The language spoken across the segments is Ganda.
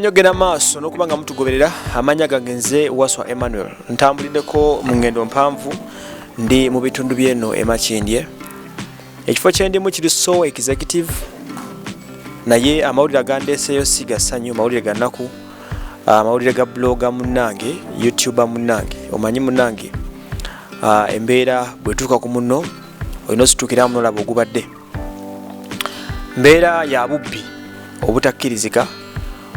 Nyogera maaso n'okubanga mutugoberera amanya gangenze waswa Emmanuel ntambuliddeko mu ngendo mpanvu ndi mu bitundu by'eno emakindye ekifo kyendimu kiri so executive naye amawulire gandeeseyo sigasanyu mawulire gannaku amawulire ga bloga munnange YouTuber munnange omanyi munnange embeera bwetuuka ku munno olina osituukira munolaba ogubadde mbeera ya bubbi obutakkirizika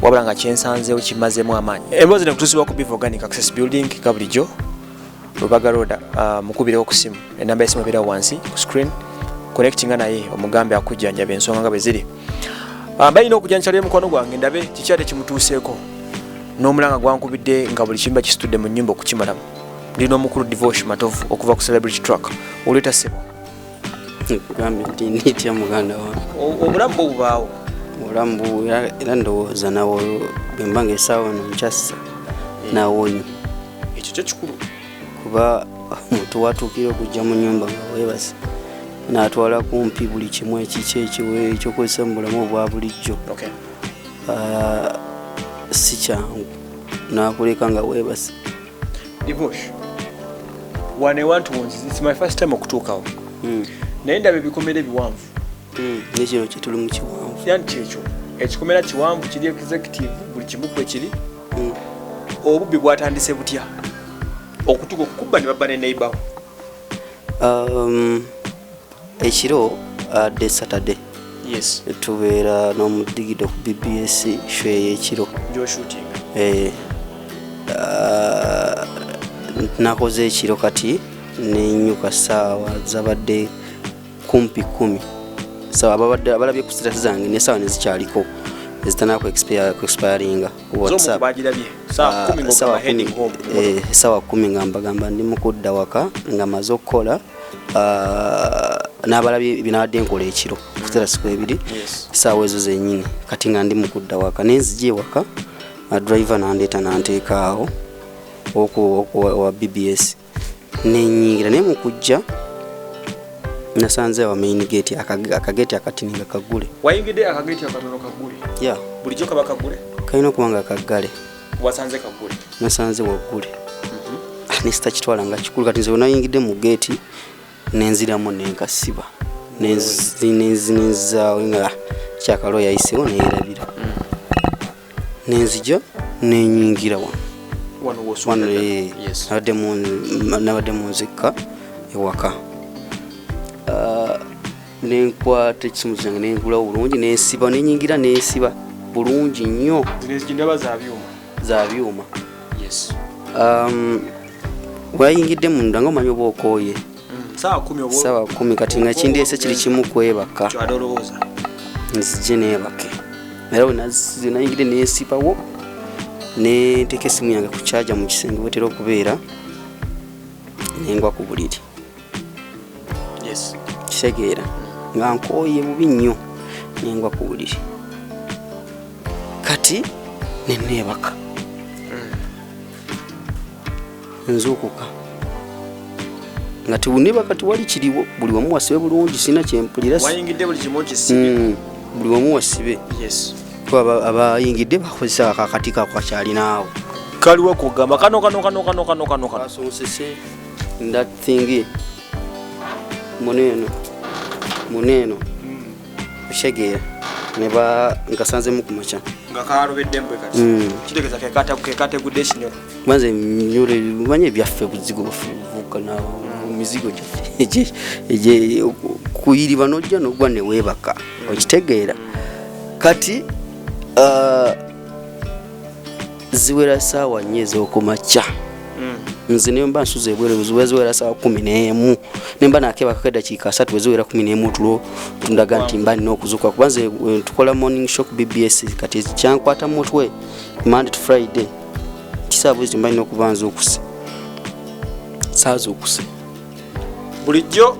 wabula nga kyensanzeewo kimazeemu amaanyi emboozi nekutuusibwa ku Beef Organic Access Building Kabulijjo Lubaga Road mukubirewo ku simu enamba y'essimu ebeera wansi ku screen connectinga naye omugambe akujjanjaba ensonga nga bwe ziri balina okujjanjala mukwano gwange ndabe kikyate kimutuuseeko n'omulanga gwankubidde nga buli kimba kisitudde mu nnyumba okukimalamu ndina omukulu Devosh Matovu okuva ku Celebrity Truck oleeta ssebo kugambe nti nitya muganda wange obulamu bwo bubaawo obulamu era ndowooza nawo bwe mba ng'essaawa eno nkyassa nawonye ekyo kyo kikulu kuba omuntu watuukire okujja mu nnyumba nga weebase n'atwala kumpi buli kimu ekiki ekyokozesa mu bulamu obwa bulijjo si kyangu n'akuleka nga weebase Devosh one I want to it's my first time okutuukawo naye ndaba ebikomera ebiwanvu nekino kyetuli mu kiwanvu yani kyekyo ekikomera kiwanvu kiri executive buli kimu kwe kiri obubbi bwatandise butya okutuuka okukubba ne babba ne neighbor ekiro de Saturday yes tubeera n'omudigido ku BBS show ey'ekiro shooting nakoze ekiro kati nenyuka saawa zabadde kumpi 10 saawa abalabye ku status zange ne saawa nezikyaliko ezitanako expiringa WhatsApp saawa 10 nga mbagamba ndi mu kudda waka nga maze okukola n'abalabye binabadde nkola ekiro ku status kwebiri saawa ezo zennyini kati nga ndi mu kudda waka nenzija ewaka driver nandeeta nanteekaawo wa BBS nenyingira naye mu kujja nasanze wa main gate akageti akatininga kagule wayingidde akageti akatono kagule yeah bulijjo kaba kagule kalina okubanga kagale wasanze kagule nasanze wagule nesita kitwala nga kikulu kati nze nayingidde mu gate nenziramu nenkasiba nenzizaawo nga kyakalo yayisewo neyerabira nenzija nenyingira wano nabadde mu nzikka ewaka nenkwata ekisimu kyange nengulawo bulungi nensiba nenyingira nesiba bulungi nnyo za byuma wayingidde munda nga omanyi oba okooye saawa 10 kati nga kindeese kiri kimu kwebaka nzije neebake era wenayingidde nesibawo neteeka essimu yange ku kyaja mu kisenge wetera okubeera nengwa ku buliri kitegeera nga nkooye bubi nnyo nengwa ku buliri kati neneebaka nzuukuka nga tiwunebaka tiwali kiriwo buli wamu wasibe bulungi sina kyempulira buli wamu wasibe abayingidde bakozesa akakati kakakyalinaawo kaliwo kugamba kano basonsese that thing muneeno kushegera neba nkasanzemu ku makya nga kalobedde mbwe kati kitegeza kekategudde ekinyolo banze nyole manye byaffe buzigo bufuuka na mizigo gye kuyiriba nojja nogwa ne weebaka okitegeera kati ziwera saawa 4 ez'okumakya nze ne mba nsuza ebweru ziwera saawa 11 nemba nakeba dakiika 3 weziwera 11 tulo tundaga nti mba nina okuzuuka kuba nze tukola morning show ku BBS kati kyankwata mu mutwe Monday to Friday kisaabu ezi mba nina okuba nzuukuse saazuukuse bulijjo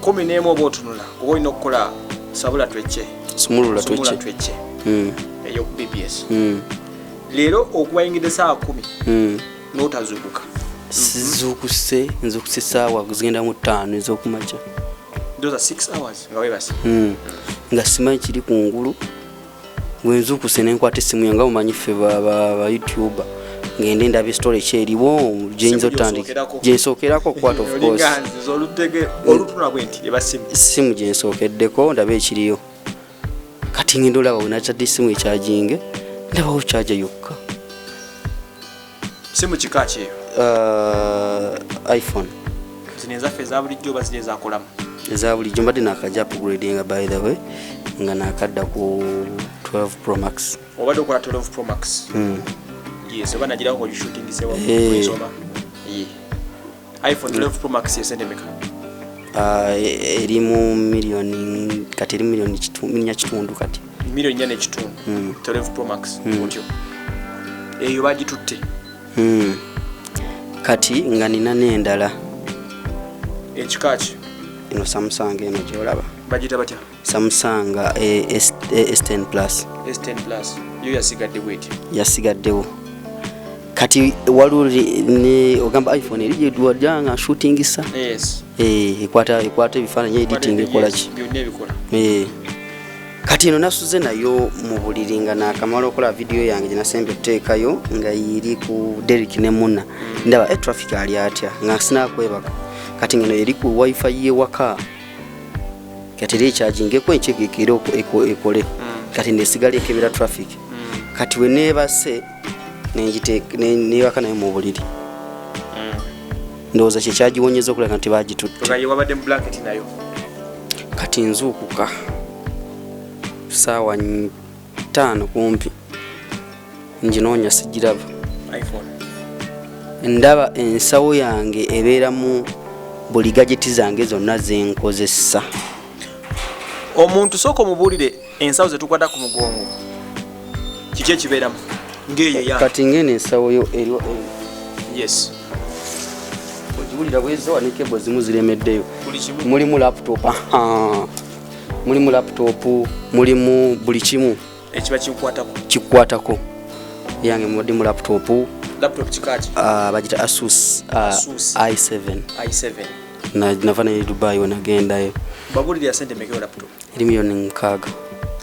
11 oba otunula oba olina okukola sabula twecce sumulula twecce eyo ku BBS leero okubayingidde saawa 10 n'otazuukuka sizuukuse nzuukuse saawa zigenda mu 5 ez'okumakya those are 6 hours nga webase nga simanyi kiri kungulu bwenzukuse nenkwata essimu yange mumanyi ffe ba YouTuber ngende ndabe story kyeriwo gyenyiza otandika gyensookerako okwata of course essimu gyensookeddeko ndabe ekiriyo kati ngenda olaba wenatadde essimu ekyajinge ndabawo kyaja yokka simu kika ki iPhone zino ezaffe eza bulijjo oba ziri ezakolamu eza bulijjo mbadde nakajja upgradinga by the way nga nakadda ku 12 Pro Max obadde okola 12 Pro Max yes oba nagirako shootingisewa nsoma iPhone 12 Pro Max yesente meka eri mu million kati eri million kitundu kati million nyane kitundu 12 Pro Max otyo eyo bagitutte kati nga nina n'endala ekikaki ino Samsung eno gyolaba bagita batya Samsung S10 Plus yo yasigadde bweti yasigaddewo kati waliwo ne ogamba iPhone eri gyedwadanga shootingisa yes ekwata ebifaananyi editing ekolaki byonna ebikola kati eno nasuze nayo mu buliri nga nakamala okola video yange gyenasembe teekayo nga yiri ku Derek ne Muna ndaba traffic ali atya nga sinakwebaka kati ngeno eri ku wifi yewaka kati eri ekyagingeko enkyegekero ekole kati nesigala ekebera traffic kati we neebase newaka nayo mu buliri ndowooza kyekyagiwonyeza okulaga nti bagitutte kati nzuukuka saawa 5 kumpi nginoonya sigiraba ndaba ensawo yange ebeeramu buli gajeti zange zonna zenkozesa omuntu sooka omubuulire ensawo zetukwata ku mugongo kiki ekibeeramu ng'eyo kati ngene ensawo yo eriwo yes ogiwulira bwezo ne kebo zimu ziremeddeyo mulimu laptop mulimu laptop mulimu buli kimu ekiba kikwatako yange mudi mu laptop kikaki bagita Asus i7 nava ne Dubai wenagendayo babulira ya sente mekeo laptop eri milioni 6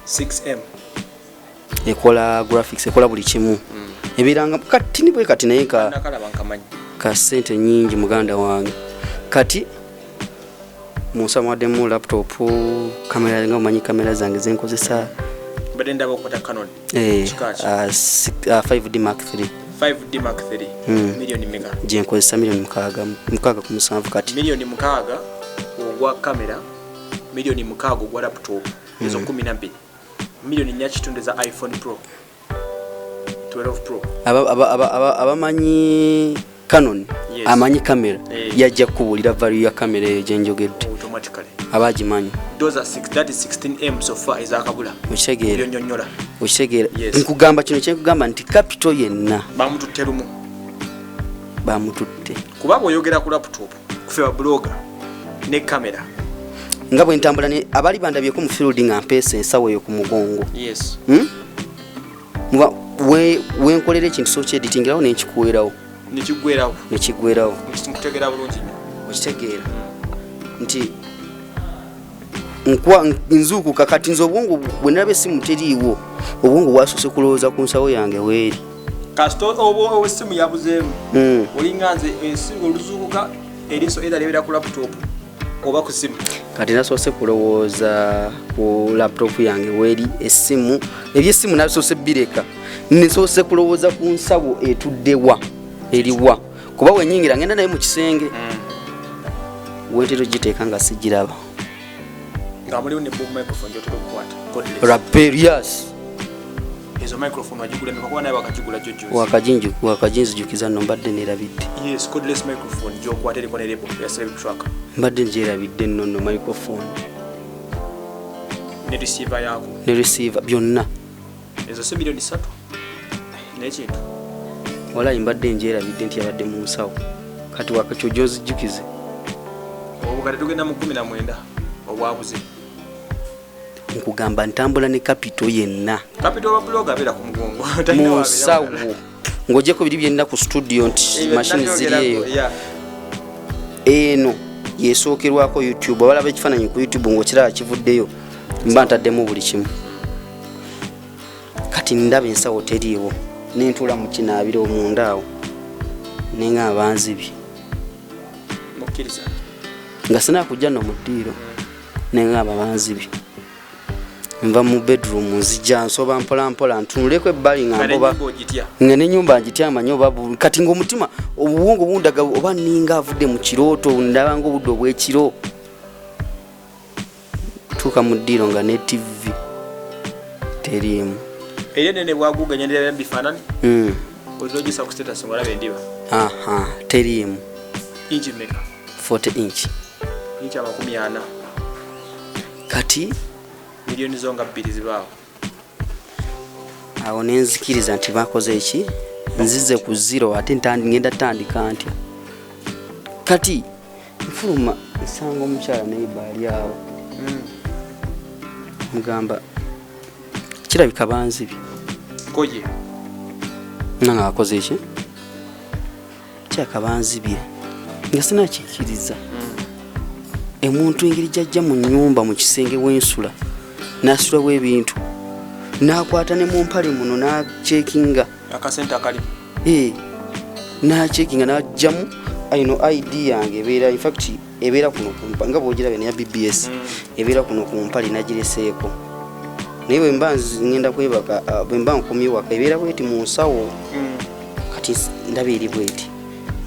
6M ekola graphics ekola buli kimu ebiranga kati ni bwe kati naye ka sente nyingi muganda wange kati musamademu laptop kamera nga manyi kamera zange zenkozesa badenda bakota Canon kikaki 5D Mark 3 milioni mega jenkozesa milioni 6 ku musanvu kati milioni 6 ogwa kamera milioni 6 ogwa laptop ezo 12 milioni nyakitunde za iPhone Pro 12 Pro abamanyi Canon amanyi kamera yajja kubulira value ya kamera eyo gyenjogedde automatically abagimanyi those are 16M so far is akabula okitegeera nkugamba kino kyenkugamba nti capital yenna bamututte kuba bw'oyogera ku laptop kufe ba blogger ne kamera nga bwe ntambula abali bandabyeko mu field nga mpeesa ensawo eyo ku mugongo wenkolera ekintu so kyeditingirawo nenkikuweerawo nekigwerawo okitegeera nti nzuukuka kati nze obwongo bwe nalaba essimu teriiwo obwongo bwasoose kulowooza ku nsawo yange weeri kasito obwongo essimu yabuzeemu olinga nze ensigo oluzuukuka eriiso era lyebera ku laptop oba ku ssimu kati nasoose kulowooza ku laptop yange weeri essimu ebyessimu nasoose bireka nesoose kulowooza ku nsawo etuddewa eriwa kuba wenyingira ngenda naye mu kisenge wetero giteeka nga sigiraba nga muliwo ne boom microphone gyotera okukwata raperias ezo microphone wagigula nebakuba naye wakagigula wakajinzijukiza nno mbadde nerabidde yes cordless microphone gyokwata eriko ne lebo ya slave track mbadde ngyerabidde nno no microphone ne receiver yako ne receiver byonna ezo si milioni 3 n'ekintu walayi mbadde ngyerabidde nti yabadde mu nsawo kati wakakyo gyozijjukize obukate tugenda mu 19 obwabuze nkugamba ntambula ne capital yenna capital wa blog abera ku mugongo mu nsawo ng'ogyeko biri byenna ku studio nti machine ziri eyo eno yesookerwako YouTube abalaba ekifaananyi ku YouTube ng'okiraba kivuddeyo mba ntaddemu buli kimu kati ndaba ensawo teriiwo nentula mu kinaabiro omunda awo nenga abanzibi mukkiriza nga sinakujja no mu ddiiro nenga abanzibi nva mu bedroom nzija nsoba mpolampola ntunuleko ebbali nga nenyumba njitya manyi oba kati ng'omutima obuwongo bundaga oba ninga avudde mu kirooto ndaba ng'obudde obw'ekiro tuuka mu ddiiro nga ne TV teriimu nene bwaguganya ndira bifaanani ozogisa ku status ng'olaba endiba teriimu inchi meka 40 inch inchi 40 kati milioni zonga 2 zibaawo awo nenzikiriza nti bakoze eki nzize ku 0 ate ngenda tandika ntya kati nfuluma nsanga omukyala neibali awo mugamba kirabika banzibi koje nanga akoze eki kyakabanzibye nga sinakikiriza emuntu engeri jajja mu nyumba mu kisenge w'ensula nasulawo ebintu nakwata ne mu mpale muno nacekinga akasente akali nacekinga najjamu ID yange ebeera infact ebeera kuno kumpa nga bwogiraba ne ya BBS ebeera kuno ku mpale nagireseeko naye bwe mba ngenda kwebaka bwe mba nkomye waka ebeera bweti mu nsawo kati ndaba eri bweti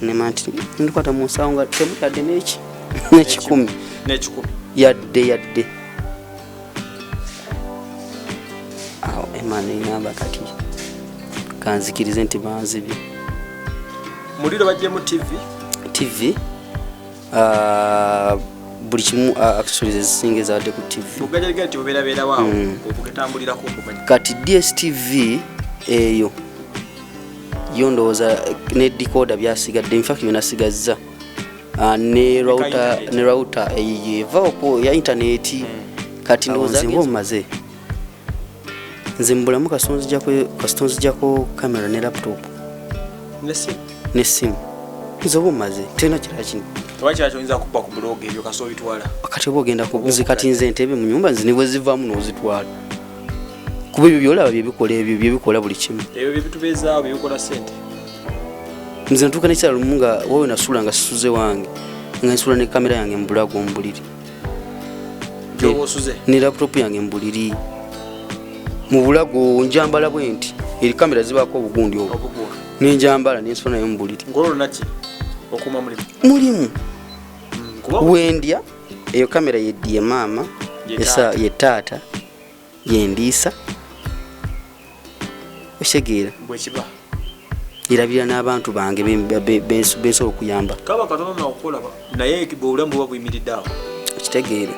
nemanti ndikwata mu nsawo nga temutadde n'ekikumi yadde awo emana engamba kati kanzikirize nti banzibye muliro bajjemu TV buli kimu actually zisinga ezadde ku TV kati DSTV eyo yo ndowooza ne decoder byasigadde infact byenasigazza ne router eyevaoko ya internet kati ndowooza ng'omaze nze mbulamu kastonzijako kamera ne laptop ne simu nze oba omaze tena kirala kino kati oba ogenda kubuzi kati nze entebe mu nyumba nze nibwe zivaamu n'ozitwala kuba ebyo byolaba byebikola buli kimu nze ntuuka nekiseera lumu nga wowe nasula nga sisuze wange nga nsula ne kamera yange mu bulago mu buliri ne laptop yange mu buliri mu bulago njambala bwe nti eri kamera zibaako obugundi obwo nenjambala nensula nayo mu buliri mulimu wendya eyo kamera yeddiye maama ye taata yendiisa oshegeera irabira n'abantu bange bensobola okuyamba kitegeere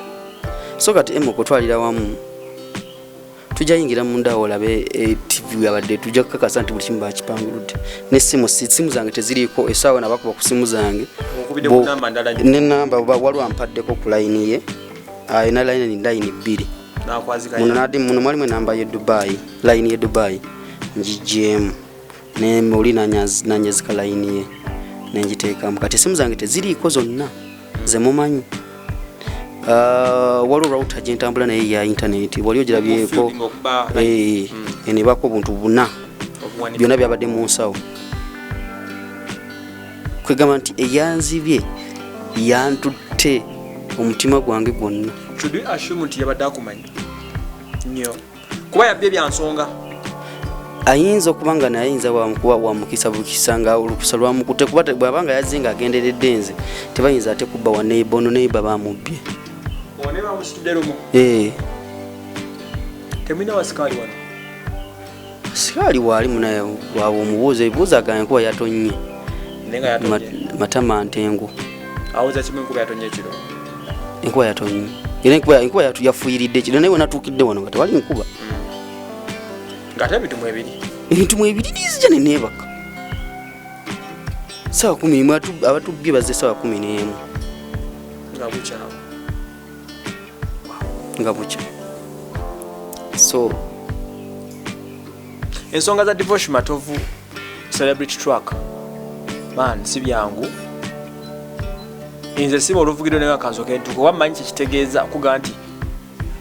so kati emukutwalira wamu tujja yingira munda olabe TV abadde tujja kukakasa nti buli kimu bakipanguludde n'essimu zange teziriiko essaawa nabakuba ku simu zange ne namba waliwo ampaddeko ku layini ye ayina layini 2 muno mwalimu enamba ye Dubai layini ye Dubai ngigyemu nemuli nanyazika layini ye nenjiteekamu kati essimu zange teziriiko zonna ze mumanyi waliwo router gyentambula naye ya internet wali ogirabyeko enebako obuntu buna byonna byabadde mu nsawo kwegamba nti eyanzibye yantutte omutima gwange gwonna nti yabadde akumanyi nnyo kuba yabbye byansonga ayinza okuba nga nayinza wamukuba wamukisa bukisa nga olukusa lwamukute kuba bwabanga yazze nga agenderedde nze tebayinza ate kubba wa neighbor ono neighbor bamubbye temwina wasikaali wano sikaali waali munaye waaba omubuuza ebibuuza gange kuba yatonnye matama ntengu awuza kimu enkuba yatonye ekiro enkuba yatonye era enkuba yafuyiridde ekiro naye wenatuukidde wano nga tewali nkuba ng'ate ebintu mu ebiri nizija neneebaka sawa 10 abatubbye bazze sawa 11 nga bukya so ensonga za Devosh Matovu celebrity track man si byangu inze siba oluvugiro ne akanzo kentuko wamanyi kitegeeza kuga nti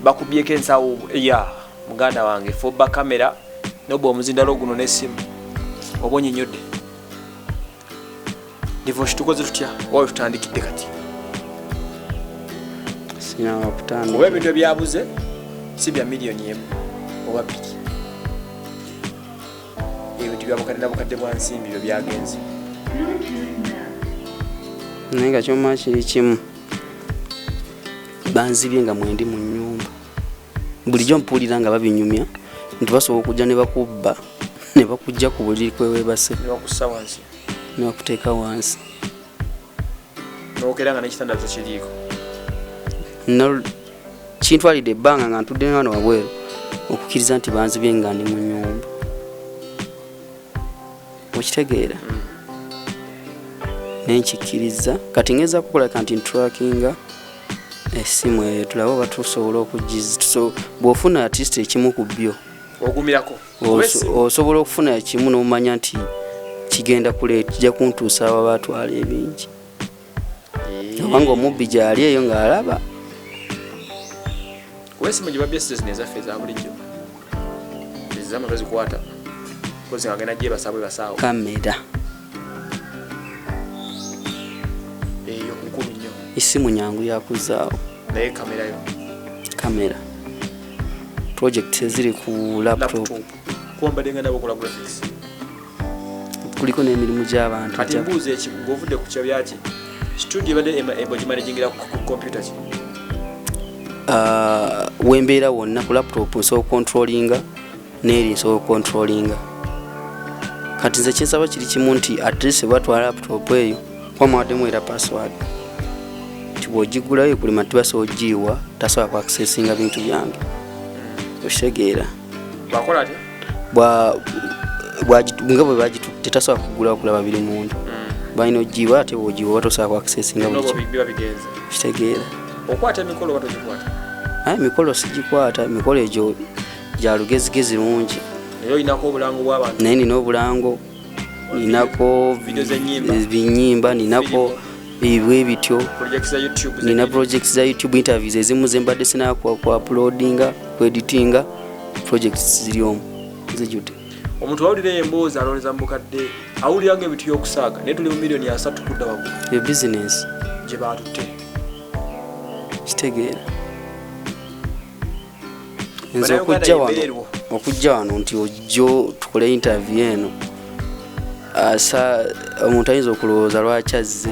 bakubyeko ensawo ya muganda wange foba kamera nobo omuzindalo guno n'essimu oba onyonyodde. Devosh tukoze tutya wawe tutandikidde kati sina wakutandika oba ebintu ebyabuze si bya miliyoni emu oba bbiri ebintu byabukadde nabukadde bwa nsimbi byo byagenze naye nga kyoma kiri kimu banzibye nga mwendi mu nnyumba bulijjo mpulira nga babinyumya nti basobola okujja ne bakubba ne bakujja ku buliri kwewebase ne bakussa wansi ne bakuteeka wansi n'okera nga n'ekitanda kyo kiriiko kintwalidde ebbanga nga ntudde wano wabweru okukkiriza nti banzibye nga ndi mu nnyumba okitegeera nenkikkiriza kati ngeza kukola kanti ntrackinga essimu eyo tulabe oba tusobola okugiza bw'ofuna artist ekimu ku byo ogumirako osobola okufuna ekimu n'omanya nti kigenda kijja kuntuusa aba batwala ebingi obanga omubbi gyali eyo ng'alaba kuba essimu gye babyesize zino ezaffe eza bulijjo ezizama tozikwata kozi nga genda gyebasabwe basaawo kamera eyo nkulu nnyo essimu nyangu yakuzaawo naye kamera project eziri ku laptop kuwambadde nga nabo okola graphics kuliko n'emirimu gy'abantu ati mbuuza ekimu ng'ovudde ku kyabyaki studio ebadde ebogimanagingera ku computer ki wembeera wonna ku laptop nsobola controllinga n'eri nsobola controllinga kati nze kyensaba kiri kimu nti address batwala laptop eyo kwamuwaddemu era password nti bw'ogigulayo kulima tibasobola ogiyiwa tasobola ku accessinga bintu byange okitegeera bwakola ati nga bwe bagitutte tasobola kugula okulaba biri mundu balina ogiyiwa ate bw'ogiyiwa oba tosobola ku accessinga buli kimu okitegeera okwata emikolo oba togikwata emikolo sigikwata emikolo egyo gya lugezigezi lungi naye nina obulango ninako binyimba ninako bwe bityo nina projects za YouTube interviews ezimu zembadde sina ku uploadinga ku editinga projects ziri omu zijute omuntu awulira emboozi alowooza mukadde awulira nga ebintu y'okusaaga naye tuli mu miliyoni ya 3 kudda waggulu yo business gye baatutte kitegeera nze okujja wano nti ojjo tukole interview eno omuntu ayinza okulowooza lwaki azze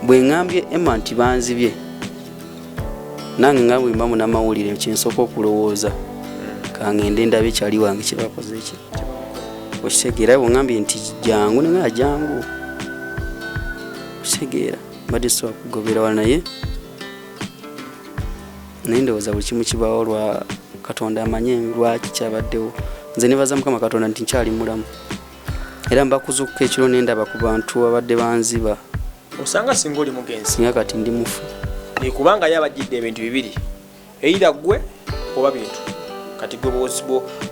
bwe ŋŋambye Emma nti banzibye nange nga bwe mba munamawulire kyensooka okulowooza kangende ndabe kyali wange kye bakoze ki okitegeera bwe ŋŋambye nti jangu nenga jangu okitegeera mbadde sobola kugobera wala naye ndowooza buli kimu kibaawo lwa Katonda amanye lwaki kyabaddewo nze nebaza Mukama Katonda nti nkyali mulamu era mbakuzukuka ekiro nendaba ku bantu abadde banziba osanga singa oli mugenzi singa kati ndi mufu kubanga yabajjidde ebintu bibiri eyira ggwe oba bintu kati gwe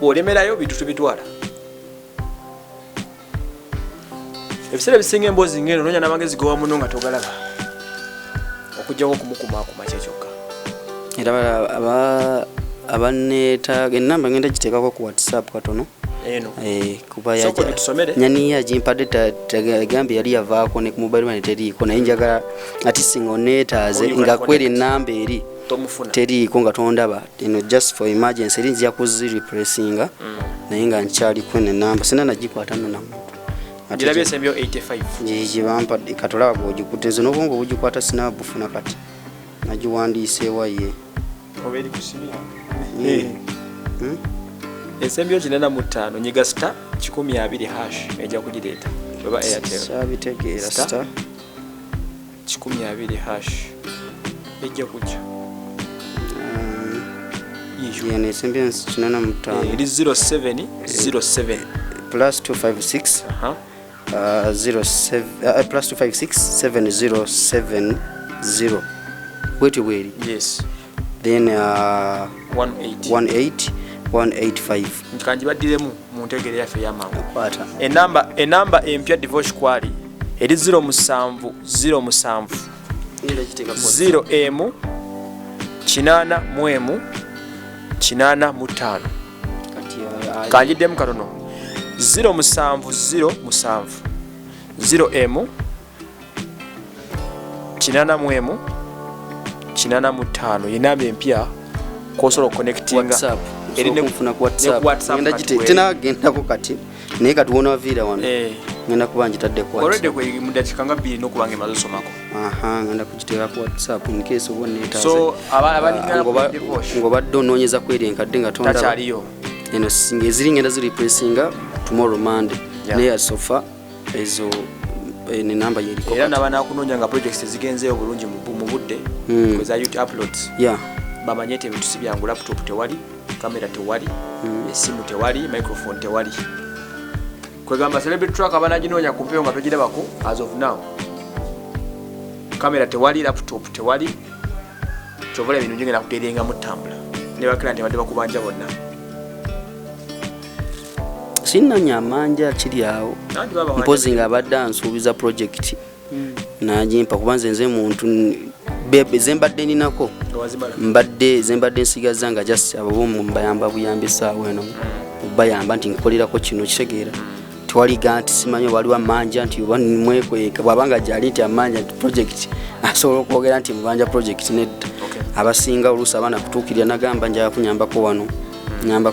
bw'olemerayo bintu tubitwala ebiseera bisinga emboozi ngeno noonya n'amagezi gowa muno nga togalaba okujjako okumukumaakuma kyekyokka era abaneetaaga ennamba ngenda giteekako ku WhatsApp katono kuba nyani yagimpadde egambye yali yavaako ne ku mobile money teriiko naye njagala ati singa oneetaaze nga kweri ennamba eri teriiko nga tondaba just for emergency eri nzija kuzireplacinga naye nga nkyaliko ennamba sina nagikwata nno namuntu gibampadde katolaba bw'ogikutezo n'obwongo bugikwata sina bufuna kati nagiwandiiseewa ye esembyo 85 nyiga star 120 hash ejja kugireeta baba Airtel sabitegeera star 120 hash ejja kujja yene esembyo 85 eri 0707 plus 256 07 plus 256 7070 wait wait yes then 18185 nkanji baddiremu mu ntegere yaffe y'amangu kwata enamba empya Devosh kwali eri 07 0M 8 85 kanjiddemu katono 07007 0M 8M 85 yenambe empya kosobola connectinga erine kufuna ku WhatsApp ngenda tena gendako kati naye kati wona vira wano ngenda kuba njitadde ku already kwe mudakika nga 2 n'okubanga emaze somako ngenda kugiteeka ku WhatsApp in case obone netaze so abalingana ngobadde onoonyeza kweri enkadde nga tonda takyaliyo eno singa eziri ngenda ziri pressinga tomorrow Monday naye sofa ezo ne namba yeriko era naba nakunoonya nga projects zigenzeeyo bulungi mu budde kweza YouTube uploads bamanyete ebintu si byangu laptop tewali kamera tewali esimu tewali microphone tewali kwegamba celebrity track abanaginoonya kumpeyo nga togirabako as of now kamera tewali laptop tewali kyovola ebintu ngenda kuterenga mutambula ne bakira nti badde bakubanja bonna sinna nyamanja kiri awo mpozi nga abadde ansuubiza project najimpa kubanze nze muntu zembadde ninako zembadde nsigaza nga just ababomu mbayamba buyambi saawa eno bayamba nti nkolerako kino kitegeera tewali ganti simanyi waliwo amanja nti mwekweka bwabanga gyali nti amanja nti project asobola okwogera nti mubanja project nedda abasinga oluusi abaana kutuukirira nagamba njala kunyambako wano nyamba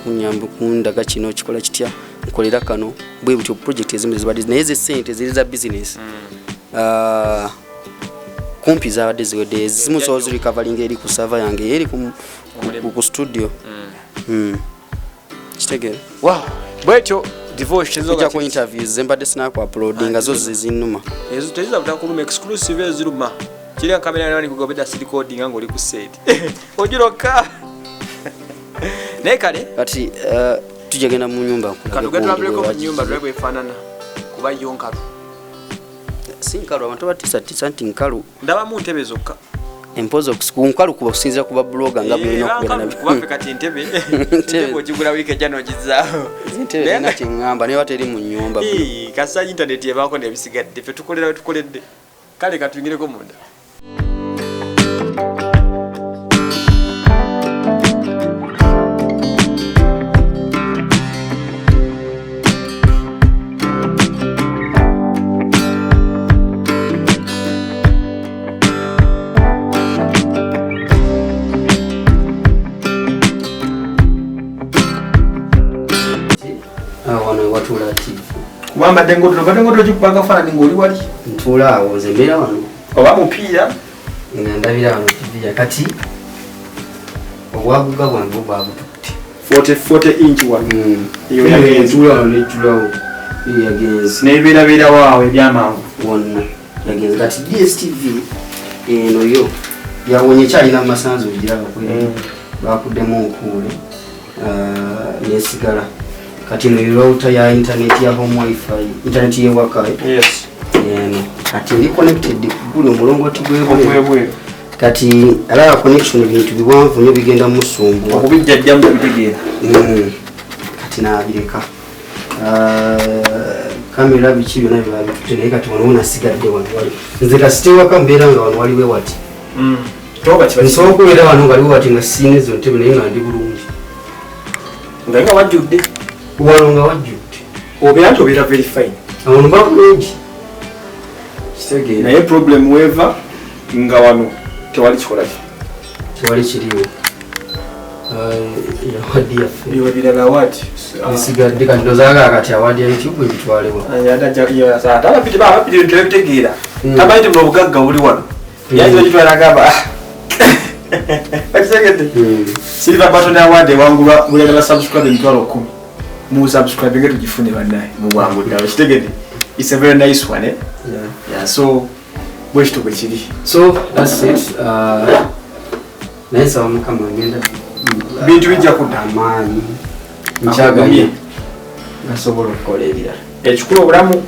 kundaga kino kikola kitya nkolera kano bwe butyo project ezimu zibadde naye ze ssente ziri za business kumpi zabadde ziwedde ezimu so ziri covering eri ku server yange eri ku studio kitegeera bwetyo Devosh tujja ku interviews zembadde sinaku uploadinga zo zizinuma ezo teziza butakuluma exclusive eziruma kiri kamera nani kugobeda recording ngo oli ku set ojiroka nekale kati tujagenda mu nyumba katugatulabeko mu nyumba tulabwe efanana kuba yonkalu sinkalu abantu batisa nti nkalu ndaba mu ntebe zokka empozo nkalu kuba kusinzira kuba blogger nga bwe nokubera nabyo kuba kati ntebe ogigula wiki ejjano gizaaho ntebe nati ngamba ne bateri mu nyumba kasa internet yebako nebisigadde fe tukolera tukoledde kale katuyingireko munda Wamba dengo chikupanga fana ngoli wali ntula awo zembera wano oba mupiira ndabira wano TV kati obwaguga bwange bwabututte 40 inch wano iyo yagenze ntula wano netulawo yagenze nebera waawe byamangu wonna yagenze kati DSTV eno yo yawonye kyalina amasanzu ojiraga kweli bakuddemu nkuule nesigala kati no router ya internet ya home wifi internet ye waka yes kati ni connected kule mulongoti gwebwe kati ala connection bintu biwanvu nyo bigenda musumbu okubijjajja mu bitegeera kati na abireka kamera bichi byona byabitute kati wanaona sigadde wano wali nze kasite waka mbera nga wano waliwe wati toba kiba so kuwera wano waliwe wati nga sinezo ntebe naye nga ndi bulungi nga wajjudde walonga wajjudde obeera obeera very fine abantu babulungi kitegeera naye problem weva nga wano tewali kikola tewali kiriwo yawadi yaffe biwadiraga wati nsigadde kati ndozaaga kati awadi ya YouTube ebitwalewo abapiti bitegeera tamanyi tuna obugagga buli wano yanjira kitwala agamba akitegedde silver button award ewangulwa mulenda basubscribe emitwalo 10 mu subscribe ngetu gifune bannaye mu bwangu ddala kitegedde it's a very nice one yeah so bwekito bwe kiri so that's it naye mukama ngenda bintu bijja kudda amaanyi nkyagambye gasobola okukola ebirala ekikulu obulamu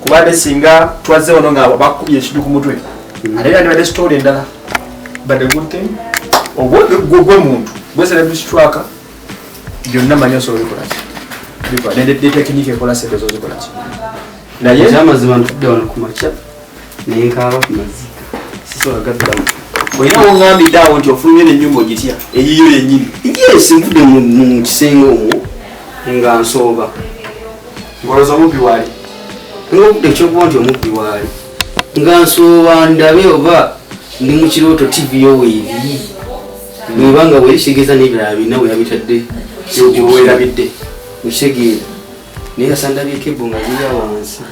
kubadde singa twaze wano nga bakubye ekidu ku mutwe ate era nibadde story endala but a good thing ogwe muntu gwe celebrity tracker byonna manyi osobola okolaki ne tekiniki ekola sente zo zikolaki naye kyamazima ntudde wano ku makya naye nkaaba ku mazika sisobola gaddamu olina wongambidde awo nti ofulumye n'ennyumba ogitya eyiyo yennyini yes nvudde mu kisenge omwo nga nsooba ngoloza mubbi wali ng'obudde ekyokuba nti omubbi waali nga nsooba ndabe oba ndi mu kirooto tv yoweeri bwebanga weekitegeeza n'ebirala birina we yabitadde werabidde ekitegeera naye yasandabyeko ebbo nga zirya wansi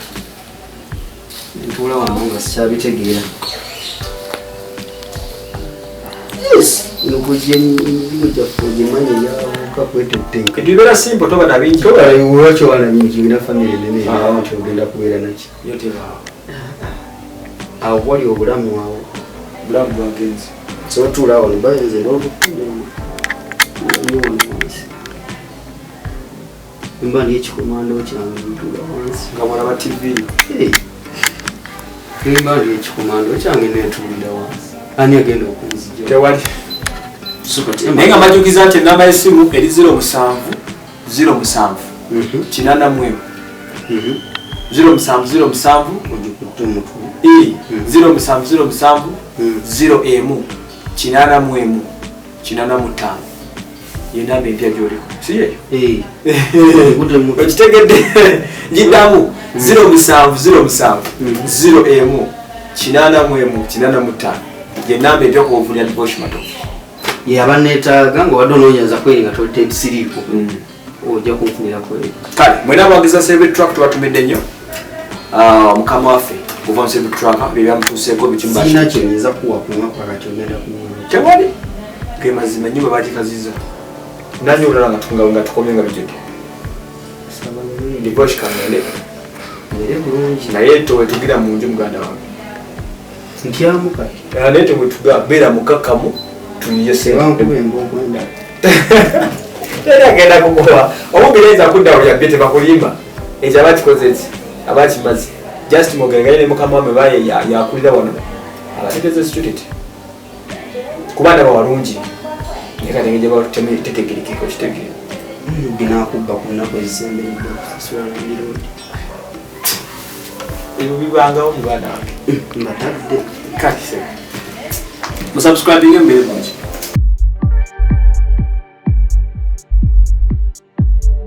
ntuula wange nga sikyabitegeera nokujemanya yavuka kwetettenka ebibeera simple toba nabingi lwaki wanabingi ina famire nene nti ogenda kubeera naki awo wali obulamu awo bulamu bwagenzi sotuula wano baenze mba ndyekikomando kyange ntuula wansi nga mwana tv mba ndyekikomando kyange netuulira wansi ani agenda okunzija tewali naye nga majukiza nti enamba y'essimu eri 07 07 8 07 07 0 8 85 yenamba empya gyoliko siyeyo okitegedde ngiddamu 07 0 85 yenamba empya kuovulya Devosh Matovu yabanetaaga nga wadde onoonyaza kweri nga totensiriiko ojja kunfunirako kale mwena abawagiza sebitrak tubatumidde nnyo mukama waffe kuva musebitraka byebyamutuuseeko bikimusina kyenyinza kuwa kumwapaka kyogenda kumwana tewali ge mazima nnyo bwe bagikaziza nanyo olala nga tukomye nga bijodde Devosh kamende mere bulungi naye towetugira mu nju muganda wange ntyamuka naye tewetuga beera mukakamu teri agenda kukola omubireza kudda olyabye tebakulimba ekyo abakikoze eki abakimaze just mugengaye ne mukama wame baye yakulira wano abateteze student kubanda bawalungi nekatengeje batetegerikeko kitegeera binakubba ku nnaku ezisemberedde ebyo bibangawo muganda wange mbatadde kati musubscribing mbere bungi